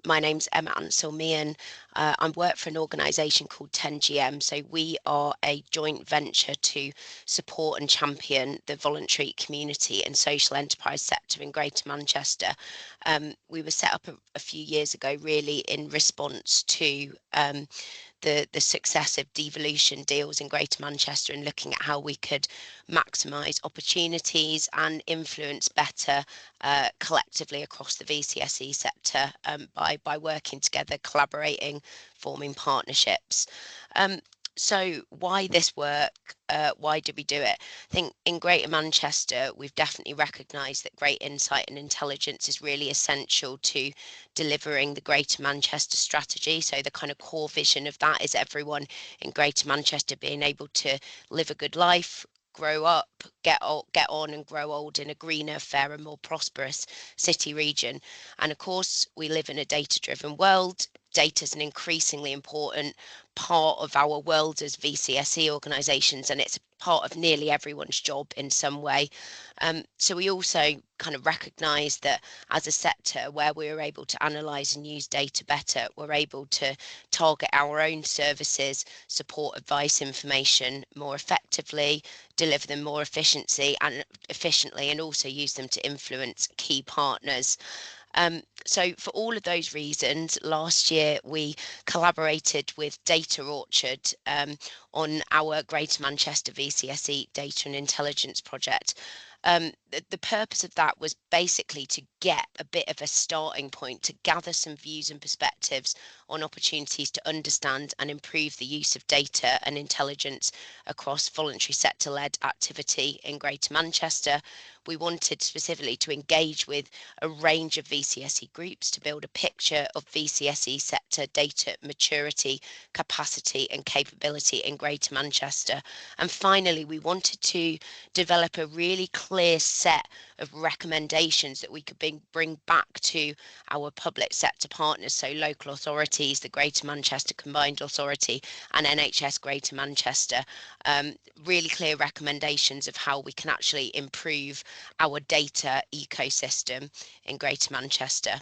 My name's Emma Ansell-Meehan. I work for an organisation called 10GM. So we are a joint venture to support and champion the voluntary community and social enterprise sector in Greater Manchester. We were set up a few years ago, really in response to the successive devolution deals in Greater Manchester and looking at how we could maximise opportunities and influence better collectively across the VCSE sector by working together, collaborating, forming partnerships. So why this work? Why do we do it? I think in Greater Manchester, we've definitely recognised that great insight and intelligence is really essential to delivering the Greater Manchester strategy. So the kind of core vision of that is everyone in Greater Manchester being able to live a good life, grow up, get on and grow old in a greener, fairer, more prosperous city region. And of course, we live in a data-driven world. Data is an increasingly important part of our world as VCSE organisations, and it's part of nearly everyone's job in some way. So we also kind of recognise that as a sector where we're able to analyse and use data better, we're able to target our own services, support, advice, information more effectively, deliver them more efficiently, and also use them to influence key partners. So for all of those reasons, last year we collaborated with Data Orchard on our Greater Manchester VCSE Data and Intelligence project. The purpose of that was basically to get a bit of a starting point, to gather some views and perspectives on opportunities to understand and improve the use of data and intelligence across voluntary sector-led activity in Greater Manchester. We wanted specifically to engage with a range of VCSE groups to build a picture of VCSE sector data maturity, capacity and capability in Greater Manchester. And finally, we wanted to develop a really clear set of recommendations that we could bring back to our public sector partners, so local authorities, the Greater Manchester Combined Authority and NHS Greater Manchester, really clear recommendations of how we can actually improve our data ecosystem in Greater Manchester.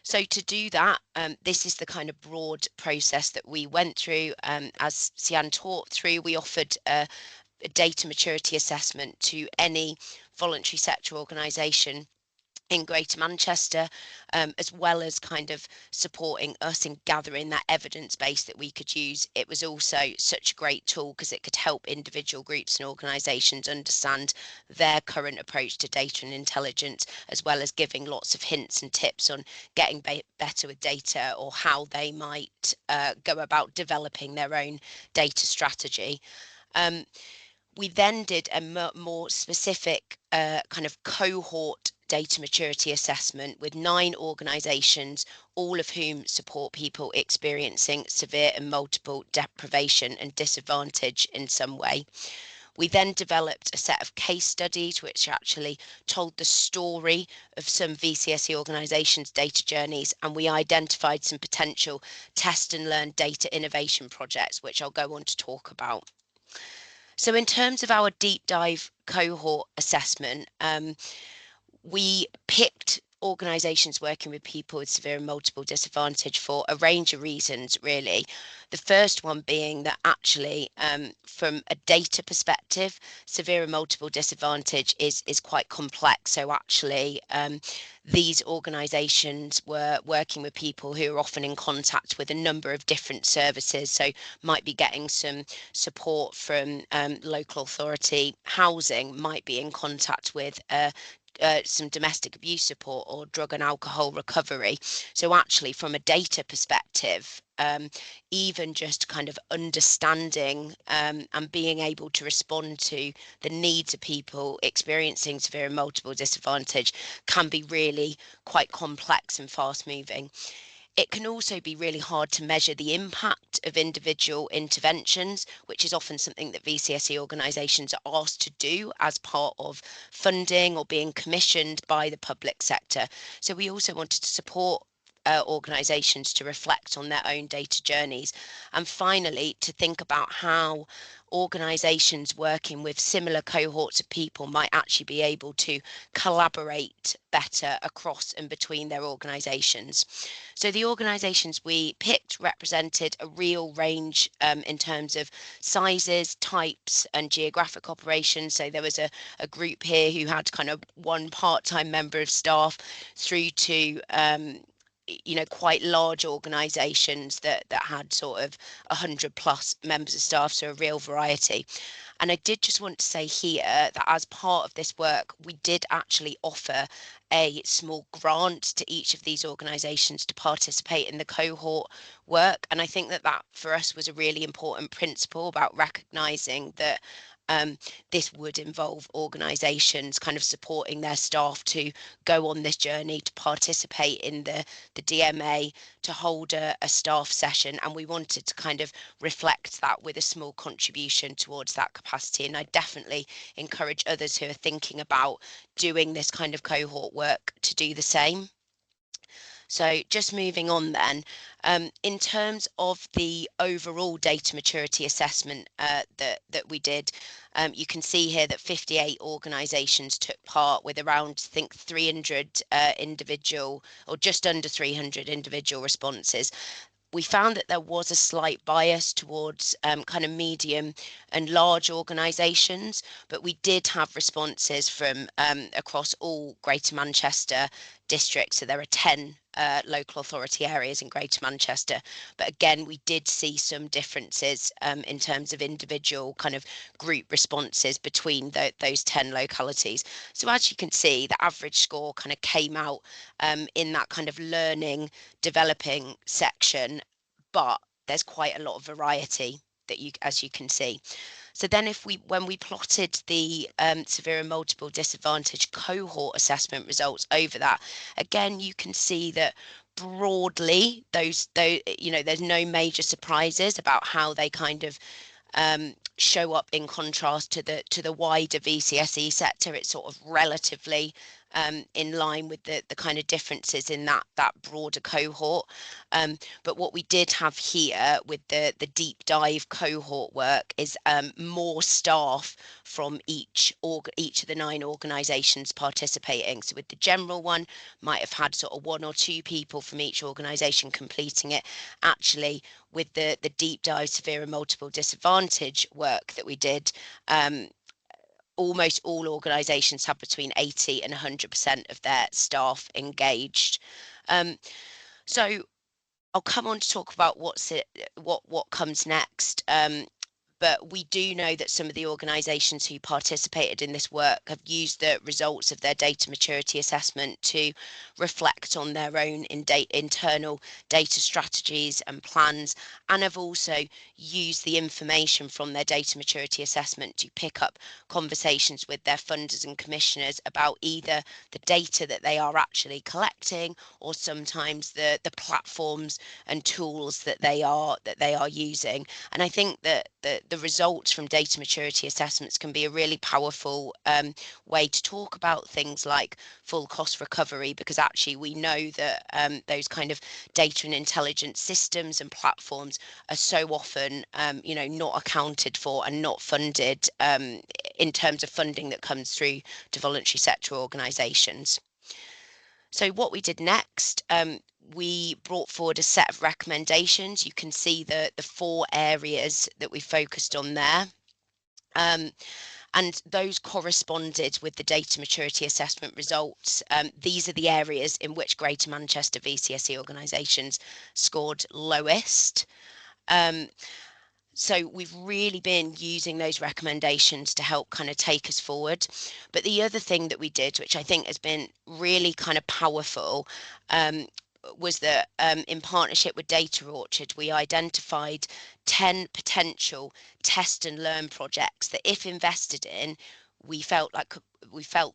So to do that, this is the kind of broad process that we went through. As Sian talked through, we offered a data maturity assessment to any voluntary sector organisation in Greater Manchester, as well as kind of supporting us in gathering that evidence base that we could use. It was also such a great tool because it could help individual groups and organisations understand their current approach to data and intelligence, as well as giving lots of hints and tips on getting better with data or how they might go about developing their own data strategy. We then did a more specific kind of cohort data maturity assessment with 9 organisations, all of whom support people experiencing severe and multiple deprivation and disadvantage in some way. We then developed a set of case studies which actually told the story of some VCSE organisations' data journeys, and we identified some potential test and learn data innovation projects, which I'll go on to talk about. So in terms of our deep dive cohort assessment, we picked organisations working with people with severe and multiple disadvantage for a range of reasons, really. The first one being that actually, from a data perspective, severe and multiple disadvantage is quite complex. So actually, these organisations were working with people who are often in contact with a number of different services. So might be getting some support from local authority, housing, might be in contact with some domestic abuse support or drug and alcohol recovery. So actually, from a data perspective, even just kind of understanding and being able to respond to the needs of people experiencing severe and multiple disadvantage can be really quite complex and fast moving. It can also be really hard to measure the impact of individual interventions, which is often something that VCSE organisations are asked to do as part of funding or being commissioned by the public sector. So we also wanted to support organisations to reflect on their own data journeys, and finally to think about how organisations working with similar cohorts of people might actually be able to collaborate better across and between their organisations. So the organisations we picked represented a real range in terms of sizes, types and geographic operations. So there was a group here who had kind of one part-time member of staff through to quite large organisations that had sort of 100 plus members of staff, so a real variety. And I did just want to say here that as part of this work, we did actually offer a small grant to each of these organisations to participate in the cohort work. And I think that for us was a really important principle about recognising that this would involve organisations kind of supporting their staff to go on this journey, to participate in the DMA, to hold a staff session. And we wanted to kind of reflect that with a small contribution towards that capacity. And I definitely encourage others who are thinking about doing this kind of cohort work to do the same. So just moving on then, in terms of the overall data maturity assessment that we did, you can see here that 58 organisations took part with around, I think, 300 individual or just under 300 individual responses. We found that there was a slight bias towards kind of medium and large organisations, but we did have responses from across all Greater Manchester districts. So there are 10 local authority areas in Greater Manchester. But again, we did see some differences in terms of individual kind of group responses between those 10 localities. So as you can see, the average score kind of came out in that kind of learning, developing section, but there's quite a lot of variety that as you can see. So then when we plotted the severe and multiple disadvantage cohort assessment results over that, again, you can see that broadly there's no major surprises about how they kind of show up in contrast to the wider VCSE sector. It's sort of relatively in line with the kind of differences in that broader cohort. But what we did have here with the deep dive cohort work is more staff from each of the 9 organisations participating. So with the general one, might have had sort of 1 or 2 people from each organisation completing it. Actually, with the deep dive severe and multiple disadvantage work that we did, almost all organisations have between 80 and 100% of their staff engaged. So I'll come on to talk about what comes next. But we do know that some of the organisations who participated in this work have used the results of their data maturity assessment to reflect on their own internal data strategies and plans, and have also used the information from their data maturity assessment to pick up conversations with their funders and commissioners about either the data that they are actually collecting, or sometimes the platforms and tools that they are using. And I think that the results from data maturity assessments can be a really powerful way to talk about things like full cost recovery, because actually we know that those kind of data and intelligence systems and platforms are so often not accounted for and not funded in terms of funding that comes through to voluntary sector organisations. So what we did next, we brought forward a set of recommendations. You can see the 4 areas that we focused on there. And those corresponded with the data maturity assessment results. These are the areas in which Greater Manchester VCSE organisations scored lowest. So we've really been using those recommendations to help kind of take us forward. But the other thing that we did, which I think has been really kind of powerful, was that in partnership with Data Orchard, we identified 10 potential test and learn projects that, if invested in, we felt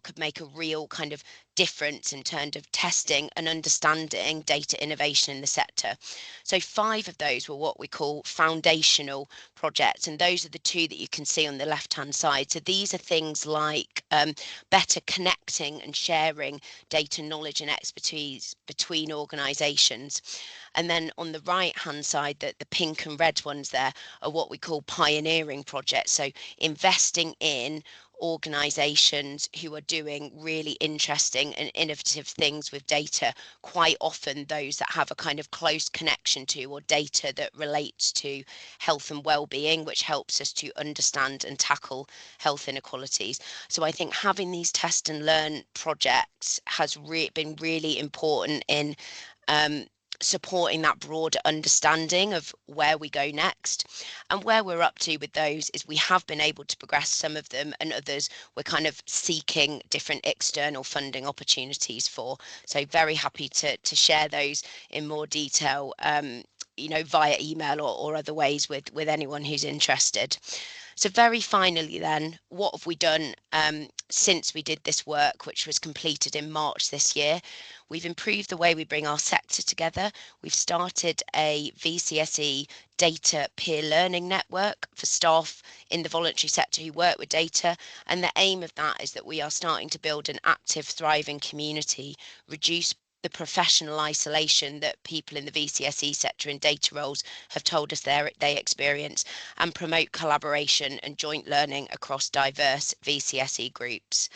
could make a real kind of difference in terms of testing and understanding data innovation in the sector. So 5 of those were what we call foundational projects, and those are the 2 that you can see on the left hand side. So these are things like better connecting and sharing data knowledge and expertise between organisations. And then on the right hand side, the pink and red ones there are what we call pioneering projects. So investing in organizations who are doing really interesting and innovative things with data, quite often those that have a kind of close connection to or data that relates to health and well-being, which helps us to understand and tackle health inequalities. So I think having these test and learn projects has been really important in supporting that broader understanding of where we go next. And where we're up to with those is we have been able to progress some of them, and others we're kind of seeking different external funding opportunities for. So very happy to share those in more detail, via email or other ways with anyone who's interested. So very finally then, what have we done since we did this work, which was completed in March this year? We've improved the way we bring our sector together. We've started a VCSE data peer learning network for staff in the voluntary sector who work with data. And the aim of that is that we are starting to build an active, thriving community, reduce the professional isolation that people in the VCSE sector in data roles have told us they experience, and promote collaboration and joint learning across diverse VCSE groups.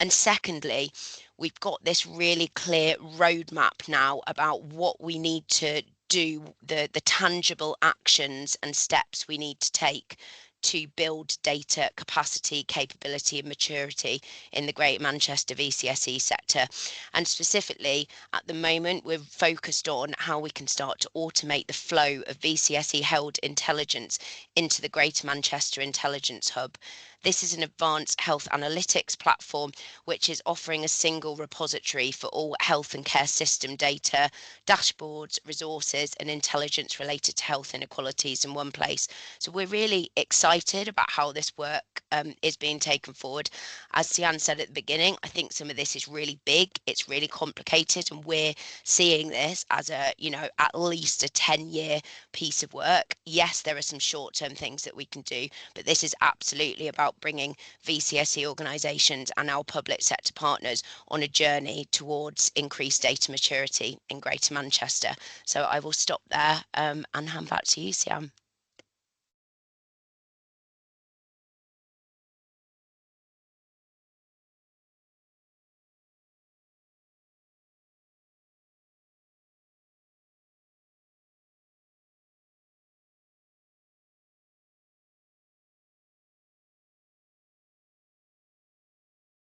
And secondly, we've got this really clear roadmap now about what we need to do, the tangible actions and steps we need to take to build data capacity, capability and maturity in the Greater Manchester VCSE sector. And specifically, at the moment, we're focused on how we can start to automate the flow of VCSE held intelligence into the Greater Manchester Intelligence Hub. This is an advanced health analytics platform which is offering a single repository for all health and care system data, dashboards, resources and intelligence related to health inequalities in one place. So we're really excited about how this work is being taken forward. As Sian said at the beginning, I think some of this is really big, it's really complicated, and we're seeing this as at least a 10-year piece of work. Yes, there are some short-term things that we can do, but this is absolutely about bringing VCSE organisations and our public sector partners on a journey towards increased data maturity in Greater Manchester. So I will stop there and hand back to you, Siam.